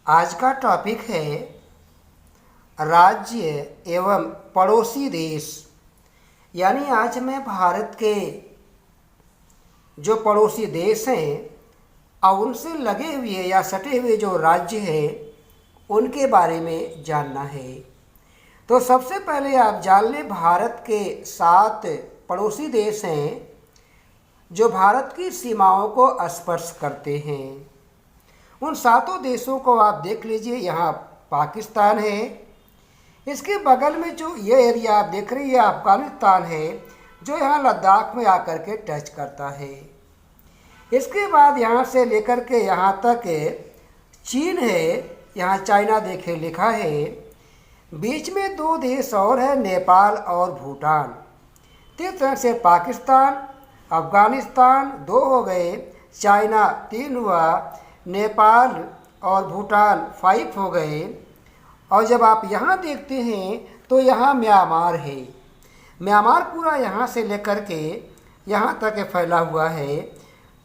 आज का टॉपिक है राज्य एवं पड़ोसी देश। यानी आज मैं भारत के जो पड़ोसी देश हैं और उनसे लगे हुए या सटे हुए जो राज्य हैं उनके बारे में जानना है। तो सबसे पहले आप जान लें, भारत के 7 पड़ोसी देश हैं जो भारत की सीमाओं को स्पर्श करते हैं। उन 7 देशों को आप देख लीजिए। यहाँ पाकिस्तान है, इसके बगल में जो ये एरिया आप देख रही है अफगानिस्तान है, जो यहाँ लद्दाख में आकर के टच करता है। इसके बाद यहाँ से लेकर के यहाँ तक चीन है, यहाँ चाइना देखे लिखा है। बीच में 2 देश और है, नेपाल और भूटान। तीसरा से पाकिस्तान, अफगानिस्तान 2 हो गए, चाइना 3 हुआ, नेपाल और भूटान 5 हो गए। और जब आप यहाँ देखते हैं तो यहाँ म्यांमार है। म्यांमार पूरा यहाँ से लेकर के यहाँ तक फैला हुआ है,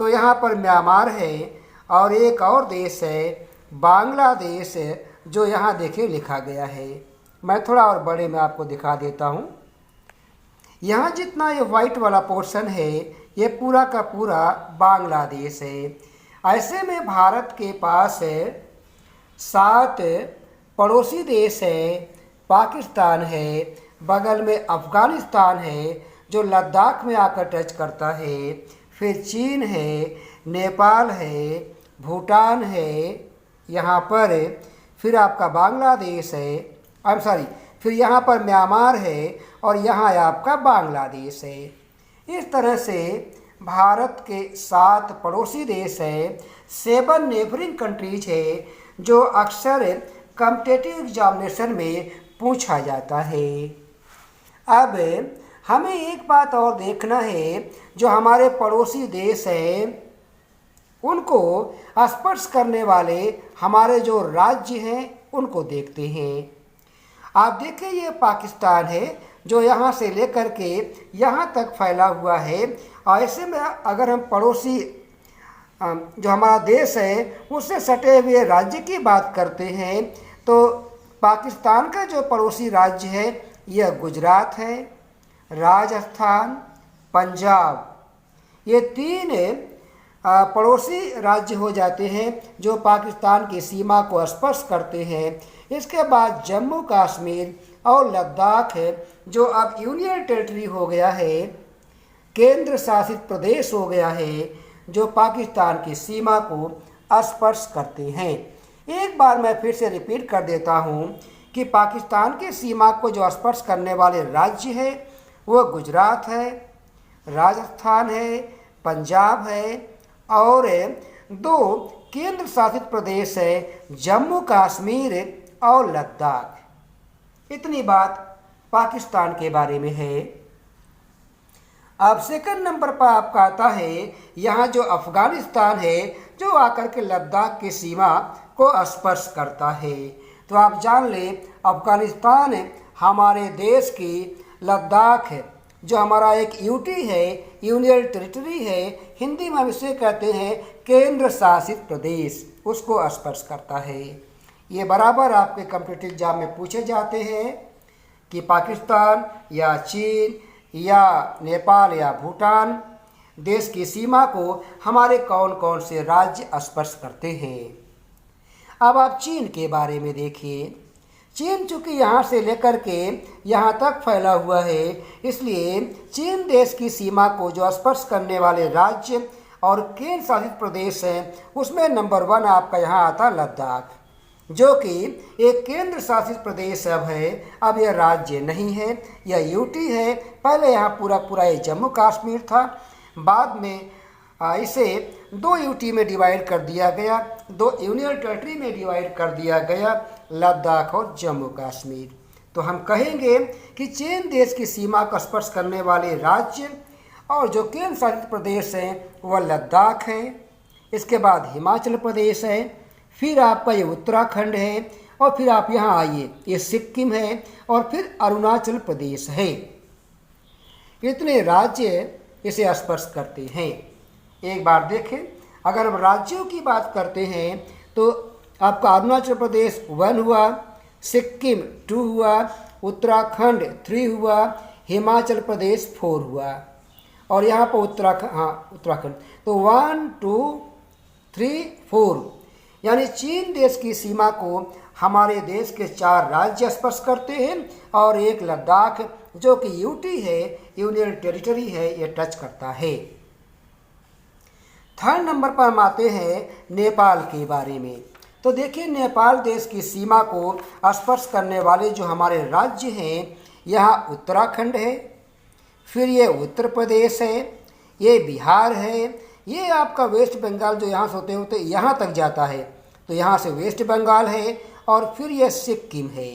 तो यहाँ पर म्यांमार है। और एक और देश है बांग्लादेश, जो यहाँ देखे लिखा गया है। मैं थोड़ा और बड़े में आपको दिखा देता हूँ। यहाँ जितना ये वाइट वाला पोर्शन है ये पूरा का पूरा बांग्लादेश है। ऐसे में भारत के पास 7 पड़ोसी देश है। पाकिस्तान है, बगल में अफ़गानिस्तान है जो लद्दाख में आकर टच करता है, फिर चीन है, नेपाल है, भूटान है यहाँ पर, फिर आपका बांग्लादेश है, फिर यहाँ पर म्यांमार है और यहाँ आपका बांग्लादेश है। इस तरह से भारत के 7 पड़ोसी देश हैं। 7 नेबरिंग कंट्रीज है जो अक्सर कॉम्पिटिटिव एग्जामिनेशन में पूछा जाता है। अब हमें एक बात और देखना है, जो हमारे पड़ोसी देश हैं उनको स्पर्श करने वाले हमारे जो राज्य हैं उनको देखते हैं। आप देखिए ये पाकिस्तान है जो यहाँ से लेकर के यहाँ तक फैला हुआ है। और ऐसे में अगर हम पड़ोसी जो हमारा देश है उससे सटे हुए राज्य की बात करते हैं तो पाकिस्तान का जो पड़ोसी राज्य है यह गुजरात है, राजस्थान, पंजाब, ये 3 पड़ोसी राज्य हो जाते हैं जो पाकिस्तान की सीमा को स्पर्श करते हैं। इसके बाद जम्मू कश्मीर और लद्दाख है जो अब यूनियन टेरिटरी हो गया है, केंद्र शासित प्रदेश हो गया है, जो पाकिस्तान की सीमा को स्पर्श करते हैं। एक बार मैं फिर से रिपीट कर देता हूँ कि पाकिस्तान की सीमा को जो स्पर्श करने वाले राज्य है वो गुजरात है, राजस्थान है, पंजाब है और 2 केंद्र शासित प्रदेश है, जम्मू कश्मीर और लद्दाख। इतनी बात पाकिस्तान के बारे में है। अब सेकंड नंबर पर आपका आता है यहाँ जो अफ़गानिस्तान है जो आकर के लद्दाख की सीमा को स्पर्श करता है। तो आप जान लें अफ़गानिस्तान हमारे देश की लद्दाख है जो हमारा एक यूटी है, यूनियन टेरिटरी है, हिंदी में हम इसे कहते हैं केंद्र शासित प्रदेश, उसको स्पर्श करता है। ये बराबर आपके कॉम्पिटिटिव एग्जाम में पूछे जाते हैं कि पाकिस्तान या चीन या नेपाल या भूटान देश की सीमा को हमारे कौन कौन से राज्य स्पर्श करते हैं। अब आप चीन के बारे में देखिए। चीन चूँकि यहाँ से लेकर के यहाँ तक फैला हुआ है, इसलिए चीन देश की सीमा को जो स्पर्श करने वाले राज्य और केंद्र शासित प्रदेश हैं उसमें नंबर 1 आपका यहाँ आता लद्दाख, जो कि एक केंद्र शासित प्रदेश अब है। अब यह राज्य नहीं है, यह यूटी है। पहले यहाँ पूरा ये जम्मू कश्मीर था, बाद में इसे 2 यूटी में डिवाइड कर दिया गया, 2 यूनियन टेरिटरी में डिवाइड कर दिया गया, लद्दाख और जम्मू कश्मीर। तो हम कहेंगे कि चीन देश की सीमा को स्पर्श करने वाले राज्य और जो केंद्र शासित प्रदेश हैं वह लद्दाख है, इसके बाद हिमाचल प्रदेश है, फिर आपका ये उत्तराखंड है और फिर आप यहाँ आइए ये सिक्किम है और फिर अरुणाचल प्रदेश है। इतने राज्य इसे स्पर्श करते हैं। एक बार देखें, अगर हम राज्यों की बात करते हैं तो आपका अरुणाचल प्रदेश 1 हुआ, सिक्किम 2 हुआ, उत्तराखंड 3 हुआ, हिमाचल प्रदेश 4 हुआ। और यहाँ पर उत्तराखंड तो 1 2 3 4 यानी चीन देश की सीमा को हमारे देश के 4 राज्य स्पर्श करते हैं और एक लद्दाख जो कि यूटी है, यूनियन टेरिटरी है, ये टच करता है। 3rd नंबर पर हम आते हैं नेपाल के बारे में। तो देखिए नेपाल देश की सीमा को स्पर्श करने वाले जो हमारे राज्य हैं, यहाँ उत्तराखंड है, फिर ये उत्तर प्रदेश है, ये बिहार है, ये आपका वेस्ट बंगाल जो यहाँ से होते होते यहाँ तक जाता है, तो यहाँ से वेस्ट बंगाल है, और फिर ये सिक्किम है।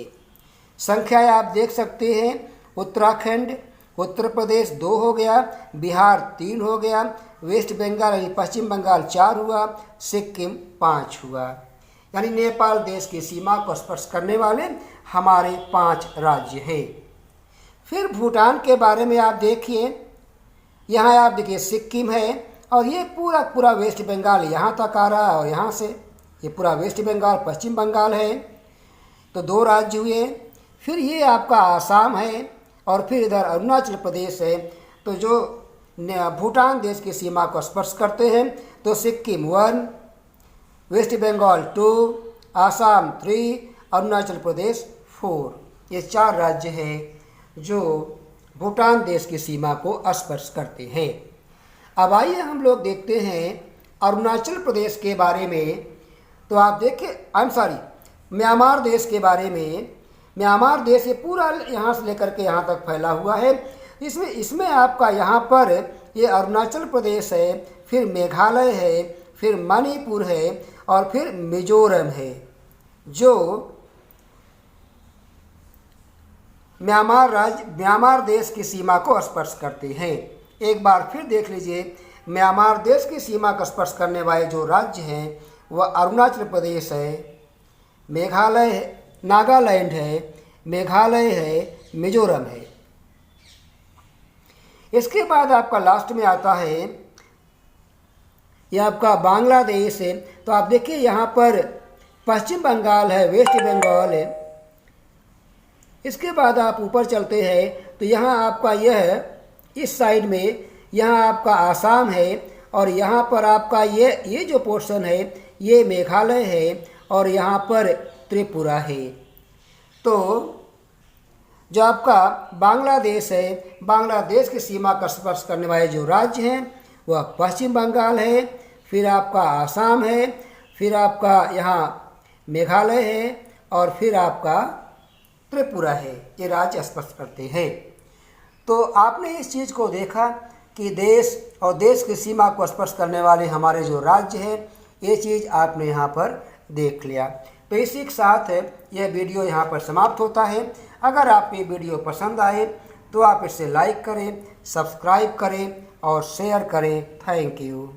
संख्याएं आप देख सकते हैं, उत्तराखंड उत्तर प्रदेश 2 हो गया, बिहार 3 हो गया, वेस्ट बंगाल यानी पश्चिम बंगाल 4 हुआ, सिक्किम 5 हुआ। यानी नेपाल देश की सीमा को स्पर्श करने वाले हमारे 5 राज्य हैं। फिर भूटान के बारे में आप देखिए, यहाँ आप देखिए सिक्किम है, और ये पूरा वेस्ट बंगाल यहाँ तक आ रहा है, और यहाँ से ये पूरा वेस्ट बंगाल पश्चिम बंगाल है, तो 2 राज्य हुए। फिर ये आपका आसाम है, और फिर इधर अरुणाचल प्रदेश है। तो जो भूटान देश की सीमा को स्पर्श करते हैं, तो सिक्किम 1, वेस्ट बंगाल 2, आसाम 3, अरुणाचल प्रदेश 4, ये 4 राज्य हैं जो भूटान देश की सीमा को स्पर्श करते हैं। अब आइए हम लोग देखते हैं अरुणाचल प्रदेश के बारे में। तो आप देखिए म्यांमार देश के बारे में। म्यांमार देश ये पूरा यहाँ से लेकर के यहाँ तक फैला हुआ है। इसमें आपका यहाँ पर ये अरुणाचल प्रदेश है, फिर मेघालय है, फिर मणिपुर है, और फिर मिजोरम है, जो म्यांमार देश की सीमा को स्पर्श करते हैं। एक बार फिर देख लीजिए, म्यांमार देश की सीमा को स्पर्श करने वाले जो राज्य हैं वह अरुणाचल प्रदेश है, मेघालय है, नागालैंड है, मेघालय है, मिजोरम है। इसके बाद आपका लास्ट में आता है यह आपका बांग्लादेश है। तो आप देखिए यहाँ पर पश्चिम बंगाल है, वेस्ट बंगाल है। इसके बाद आप ऊपर चलते हैं तो यहाँ आपका यह इस साइड में यहाँ आपका आसाम है, और यहाँ पर आपका ये जो पोर्शन है ये मेघालय है, और यहाँ पर त्रिपुरा है। तो जो आपका बांग्लादेश है, बांग्लादेश की सीमा का स्पर्श करने वाले जो राज्य हैं वह पश्चिम बंगाल है, फिर आपका आसाम है, फिर आपका यहाँ मेघालय है, और फिर आपका त्रिपुरा है। ये राज्य स्पर्श करते हैं। तो आपने इस चीज़ को देखा कि देश और देश की सीमा को स्पर्श करने वाले हमारे जो राज्य हैं, ये चीज़ आपने यहाँ पर देख लिया। तो इसी के साथ यह वीडियो यहाँ पर समाप्त होता है। अगर आपको ये वीडियो पसंद आए तो आप इसे लाइक करें, सब्सक्राइब करें और शेयर करें। Thank you.